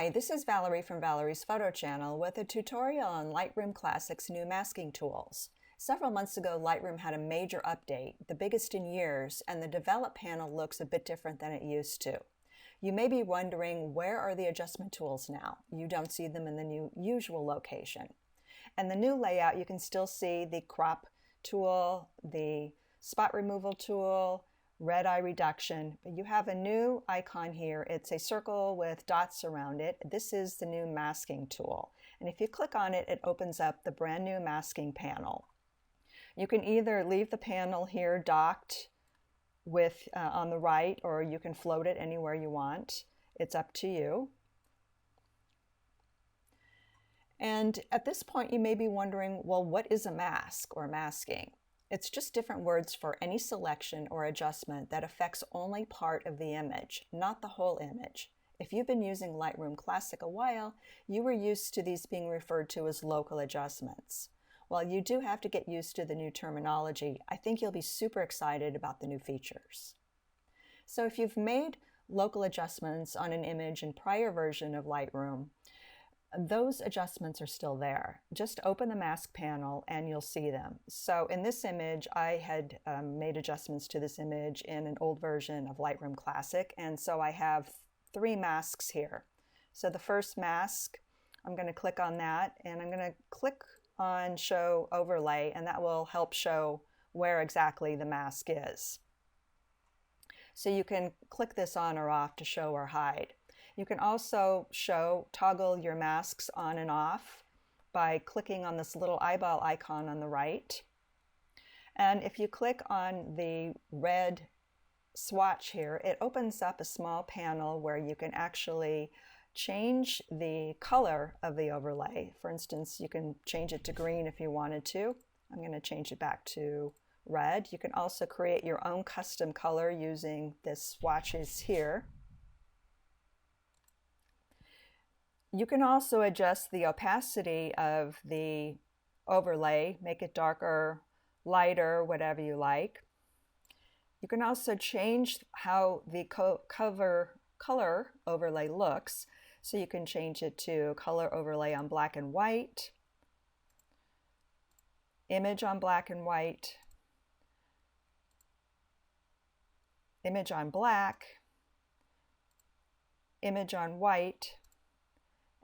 Hi, this is Valerie from Valerie's Photo Channel with a tutorial on Lightroom Classic's new masking tools. Several months ago, Lightroom had a major update, the biggest in years, and the Develop panel looks a bit different than it used to. You may be wondering, where are the adjustment tools now? You don't see them in the new usual location. And the new layout, you can still see the crop tool, the spot removal tool, red eye reduction, but you have a new icon here. It's a circle with dots around it. This is the new masking tool. And if you click on it, it opens up the brand new masking panel. You can either leave the panel here docked with on the right, or you can float it anywhere you want. It's up to you. And at this point, you may be wondering, well, what is a mask or masking? It's just different words for any selection or adjustment that affects only part of the image, not the whole image. If you've been using Lightroom Classic a while, you were used to these being referred to as local adjustments. While you do have to get used to the new terminology, I think you'll be super excited about the new features. So if you've made local adjustments on an image in prior version of Lightroom, those adjustments are still there. Just open the mask panel and you'll see them. So in this image, I had made adjustments to this image in an old version of Lightroom Classic, and so I have 3 masks here. So the first mask, I'm going to click on that, and I'm going to click on Show Overlay, and that will help show where exactly the mask is. So you can click this on or off to show or hide. You can also toggle your masks on and off by clicking on this little eyeball icon on the right. And if you click on the red swatch here, it opens up a small panel where you can actually change the color of the overlay. For instance, you can change it to green if you wanted to. I'm going to change it back to red. You can also create your own custom color using the swatches here. You can also adjust the opacity of the overlay, make it darker, lighter, whatever you like. You can also change how the color overlay looks. So you can change it to color overlay on black and white, image on black and white, image on black, image on white,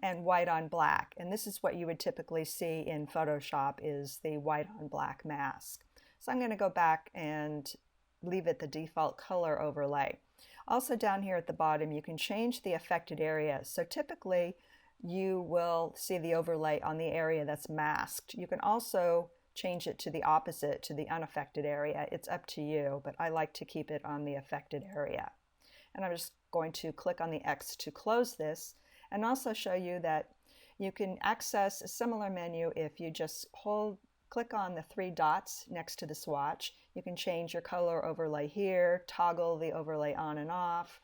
and white on black. And this is what you would typically see in Photoshop, is the white on black mask. So I'm going to go back and leave it the default color overlay. Also down here at the bottom, you can change the affected area. So typically you will see the overlay on the area that's masked. You can also change it to the opposite, to the unaffected area. It's up to you, but I like to keep it on the affected area. And I'm just going to click on the X to close this, and also show you that you can access a similar menu if you just click on the 3 dots next to the swatch. You can change your color overlay here, toggle the overlay on and off,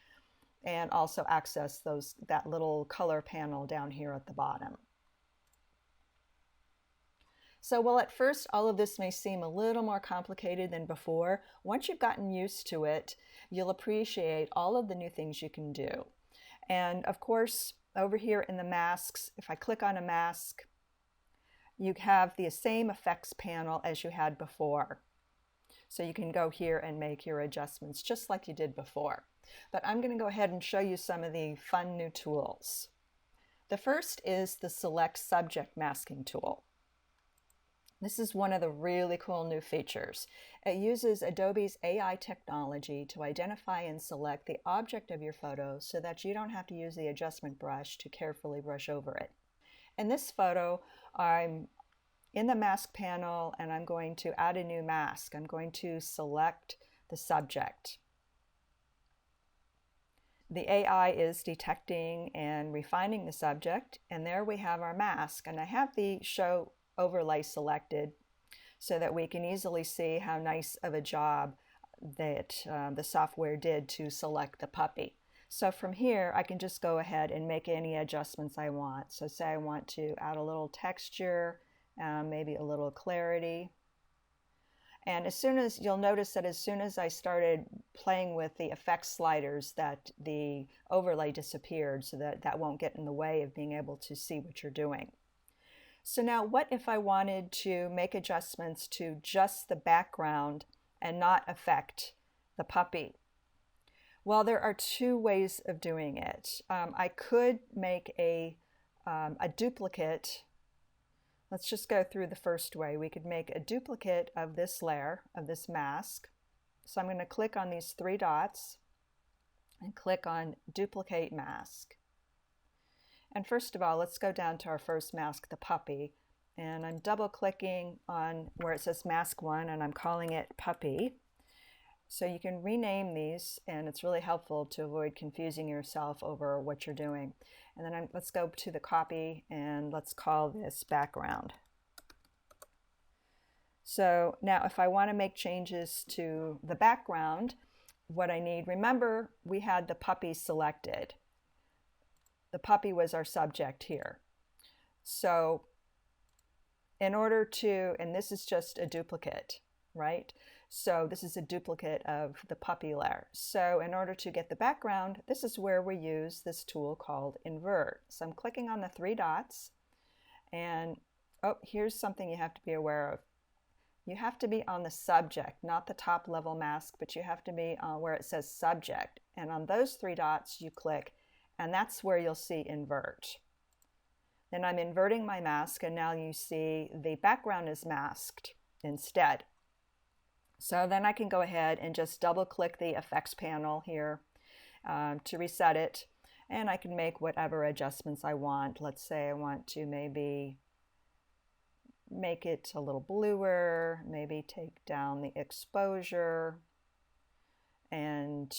and also access that little color panel down here at the bottom. So while at first all of this may seem a little more complicated than before, once you've gotten used to it, you'll appreciate all of the new things you can do. And of course, over here in the masks, if I click on a mask, you have the same effects panel as you had before. So you can go here and make your adjustments just like you did before. But I'm going to go ahead and show you some of the fun new tools. The first is the Select Subject Masking tool. This is one of the really cool new features. It uses Adobe's AI technology to identify and select the object of your photo so that you don't have to use the adjustment brush to carefully brush over it. In this photo, I'm in the mask panel and I'm going to add a new mask. I'm going to select the subject. The AI is detecting and refining the subject, and there we have our mask. And I have the Show Overlay selected so that we can easily see how nice of a job that the software did to select the puppy. So from here, I can just go ahead and make any adjustments I want. So say I want to add a little texture, maybe a little clarity. And you'll notice that as soon as I started playing with the effects sliders, that the overlay disappeared, so that won't get in the way of being able to see what you're doing. So now what if I wanted to make adjustments to just the background and not affect the puppy? Well, there are two ways of doing it. I could make a duplicate. Let's just go through the first way. We could make a duplicate of this layer, of this mask. So I'm going to click on these three dots and click on Duplicate Mask. And first of all, let's go down to our first mask, the puppy. And I'm double clicking on where it says Mask 1, and I'm calling it Puppy. So you can rename these, and it's really helpful to avoid confusing yourself over what you're doing. And then let's go to the copy, and let's call this background. So now if I want to make changes to the background, what I need, remember we had the puppy selected. The puppy was our subject here. So in order to, and this is just a duplicate, right? So this is a duplicate of the puppy layer. So in order to get the background, this is where we use this tool called Invert. So I'm clicking on the three dots, and oh, here's something you have to be aware of. You have to be on the subject, not the top level mask, but you have to be on where it says subject. And on those three dots you click, and that's where you'll see Invert. Then I'm inverting my mask, and now you see the background is masked instead. So then I can go ahead and just double click the effects panel here to reset it, and I can make whatever adjustments I want. Let's say I want to maybe make it a little bluer, maybe take down the exposure, and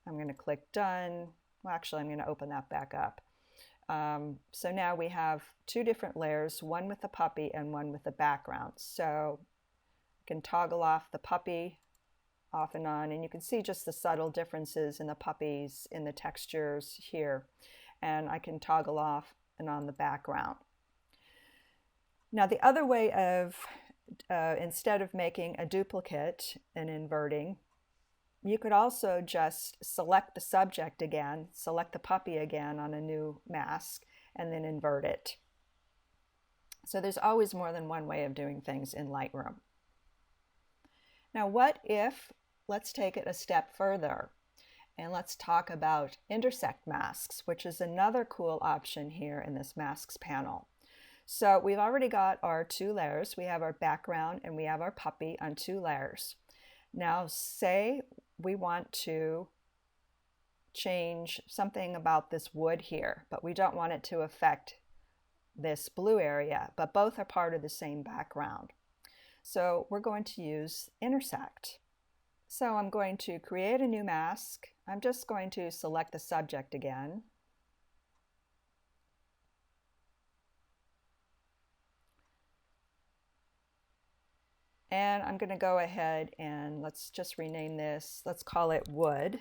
I'm going to click done. Well, actually I'm going to open that back up. So now we have two different layers, one with the puppy and one with the background. So can toggle off the puppy off and on, and you can see just the subtle differences in the puppies in the textures here, and I can toggle off and on the background. Now the other way of instead of making a duplicate and inverting, you could also just select the subject again, select the puppy again on a new mask, and then invert it. So there's always more than one way of doing things in Lightroom. Now what if, let's take it a step further, and let's talk about Intersect Masks, which is another cool option here in this Masks panel. So we've already got our two layers. We have our background and we have our puppy on two layers. Now say we want to change something about this wood here, but we don't want it to affect this blue area, but both are part of the same background. So we're going to use Intersect. So I'm going to create a new mask. I'm just going to select the subject again. And I'm going to go ahead and let's just rename this. Let's call it Wood.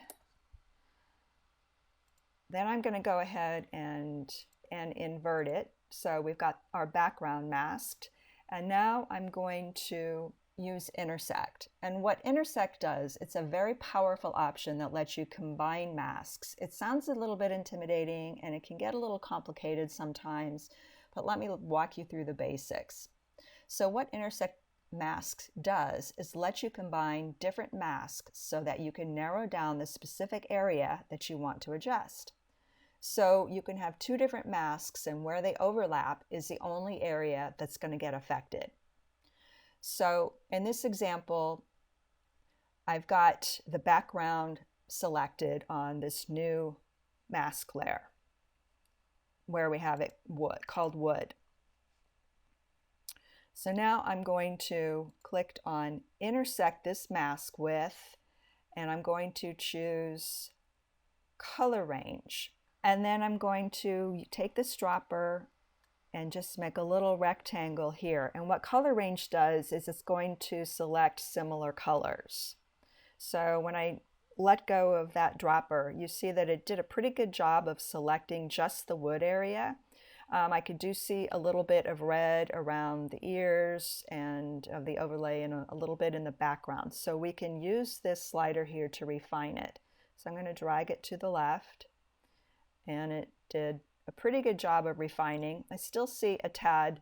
Then I'm going to go ahead and invert it. So we've got our background masked. And now I'm going to use Intersect. And what Intersect does, it's a very powerful option that lets you combine masks. It sounds a little bit intimidating and it can get a little complicated sometimes, but let me walk you through the basics. So what Intersect Masks does is let you combine different masks so that you can narrow down the specific area that you want to adjust. So you can have two different masks, and where they overlap is the only area that's going to get affected. So in this example, I've got the background selected on this new mask layer where we have it called Wood. So now I'm going to click on Intersect this mask with, and I'm going to choose Color Range. And then I'm going to take this dropper and just make a little rectangle here. And what Color Range does is it's going to select similar colors. So when I let go of that dropper, you see that it did a pretty good job of selecting just the wood area. I do see a little bit of red around the ears and of the overlay and a little bit in the background. So we can use this slider here to refine it. So I'm going to drag it to the left, and it did a pretty good job of refining. I still see a tad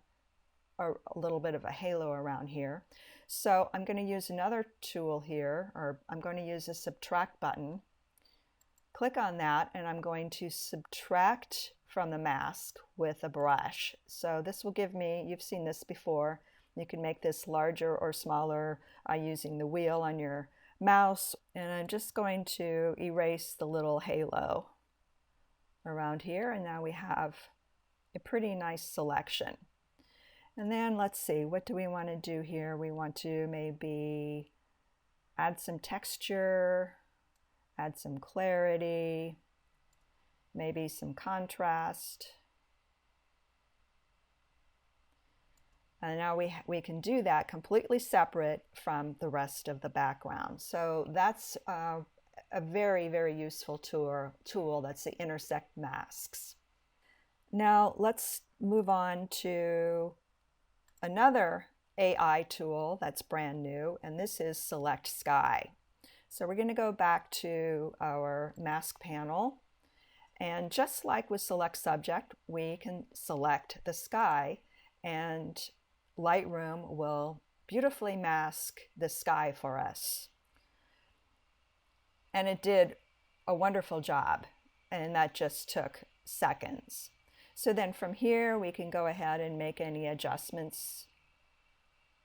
or a little bit of a halo around here. So I'm going to use another tool here, or I'm going to use the subtract button. Click on that, and I'm going to subtract from the mask with a brush. So this will give me, you've seen this before, you can make this larger or smaller using the wheel on your mouse. And I'm just going to erase the little halo around here, and now we have a pretty nice selection. And then let's see, what do we want to do here? We want to maybe add some texture, add some clarity, maybe some contrast. And now we can do that completely separate from the rest of the background. So that's a very, very useful tool. That's the Intersect Masks. Now let's move on to another AI tool that's brand new, and this is Select Sky. So we're going to go back to our mask panel, and just like with Select Subject, we can select the sky, and Lightroom will beautifully mask the sky for us. And it did a wonderful job, and that just took seconds. So then from here, we can go ahead and make any adjustments,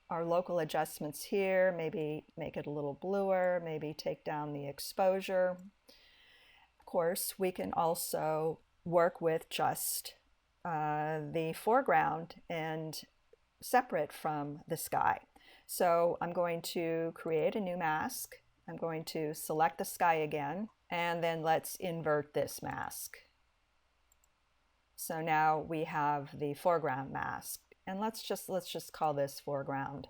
our local adjustments here, maybe make it a little bluer, maybe take down the exposure. Of course, we can also work with just the foreground and separate from the sky. So I'm going to create a new mask. I'm going to select the sky again, and then let's invert this mask. So now we have the foreground mask, and let's just call this foreground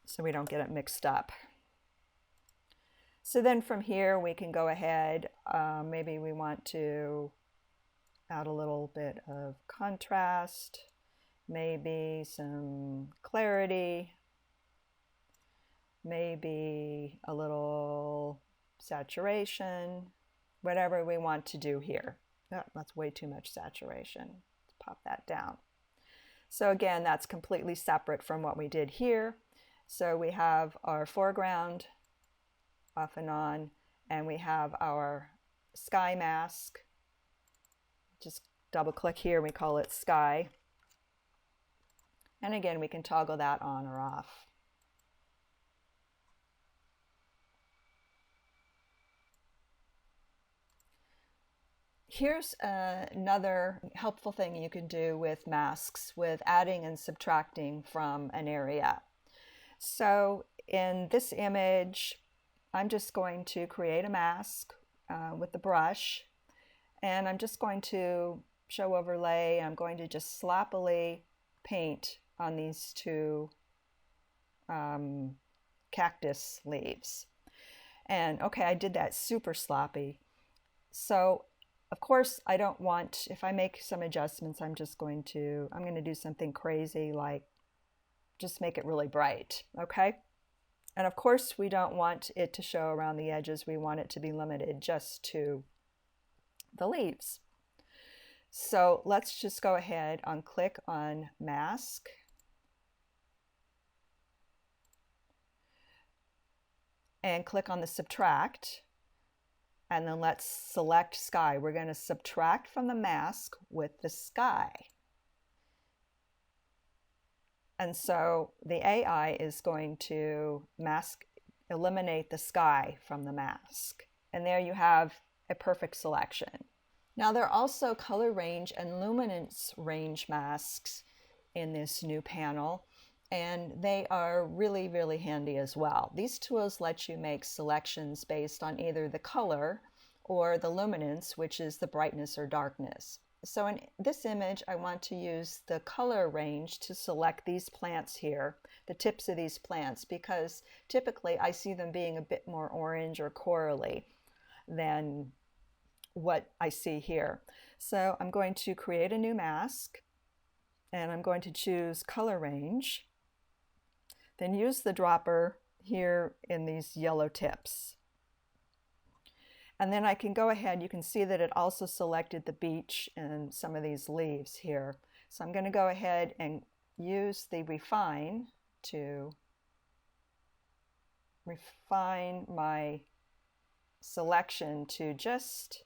so we don't get it mixed up. So then from here we can go ahead, maybe we want to add a little bit of contrast, maybe some clarity, maybe a little saturation, whatever we want to do here. Oh, that's way too much saturation. Let's pop that down. So again, that's completely separate from what we did here. So we have our foreground off and on, and we have our sky mask. Just double click here, we call it sky. And again, we can toggle that on or off. Here's another helpful thing you can do with masks, with adding and subtracting from an area. So in this image, I'm just going to create a mask with the brush, and I'm just going to show overlay. I'm going to just sloppily paint on these two cactus leaves. And okay, I did that super sloppy. So of course, I don't want, if I make some adjustments, I'm going to do something crazy, like just make it really bright, okay? And of course, we don't want it to show around the edges. We want it to be limited just to the leaves. So let's just go ahead and click on Mask. And click on the Subtract. And then let's select sky. We're going to subtract from the mask with the sky. And so the AI is going to eliminate the sky from the mask. And there you have a perfect selection. Now there are also color range and luminance range masks in this new panel, and they are really, really handy as well. These tools let you make selections based on either the color or the luminance, which is the brightness or darkness. So in this image, I want to use the color range to select these plants here, the tips of these plants, because typically I see them being a bit more orange or corally than what I see here. So I'm going to create a new mask, and I'm going to choose color range, then use the dropper here in these yellow tips. And then I can go ahead, you can see that it also selected the beach and some of these leaves here. So I'm going to go ahead and use the refine to refine my selection to just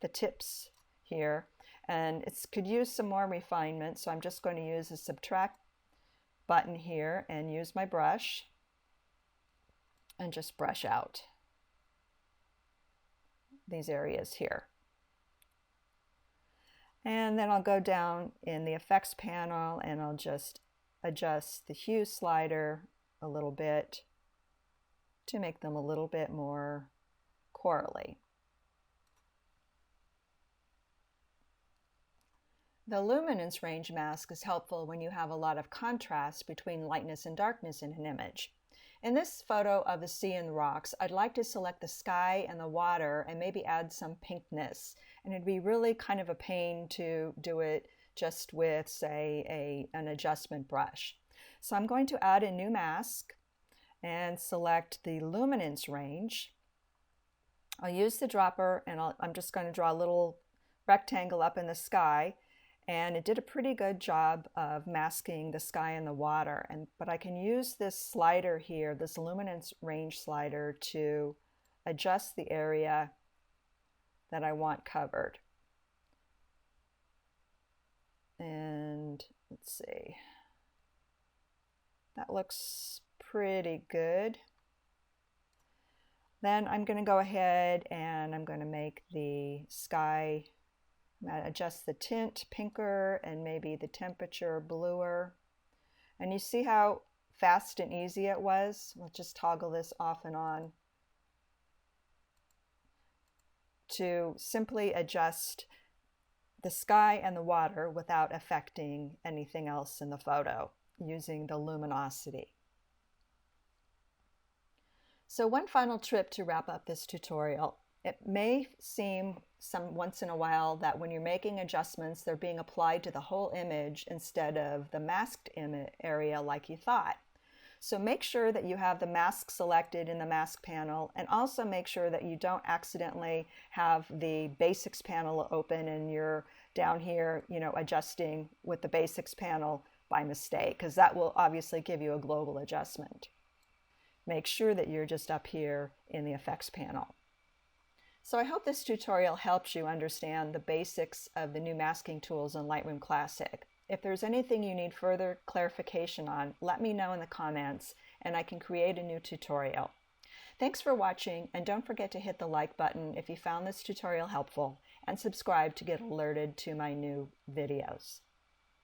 the tips here. And it could use some more refinement, so I'm just going to use the subtract button here and use my brush and just brush out these areas here. And then I'll go down in the effects panel and I'll just adjust the hue slider a little bit to make them a little bit more corally. The Luminance Range Mask is helpful when you have a lot of contrast between lightness and darkness in an image. In this photo of the sea and the rocks, I'd like to select the sky and the water and maybe add some pinkness. And it'd be really kind of a pain to do it just with, say, an adjustment brush. So I'm going to add a new mask and select the Luminance range. I'll use the dropper and I'm just going to draw a little rectangle up in the sky. And it did a pretty good job of masking the sky and the water. But I can use this slider here, this Luminance range slider, to adjust the area that I want covered. And let's see, that looks pretty good. Then I'm going to go ahead and I'm going to make the sky, I'm going to adjust the tint pinker and maybe the temperature bluer. And you see how fast and easy it was? We'll just toggle this off and on to simply adjust the sky and the water without affecting anything else in the photo using the luminosity. So one final tip to wrap up this tutorial. It may seem once in a while that when you're making adjustments, they're being applied to the whole image instead of the masked area like you thought. So make sure that you have the mask selected in the mask panel, and also make sure that you don't accidentally have the basics panel open and you're down here, adjusting with the basics panel by mistake, because that will obviously give you a global adjustment. Make sure that you're just up here in the effects panel. So I hope this tutorial helps you understand the basics of the new masking tools in Lightroom Classic. If there's anything you need further clarification on, let me know in the comments and I can create a new tutorial. Thanks for watching, and don't forget to hit the like button if you found this tutorial helpful, and subscribe to get alerted to my new videos.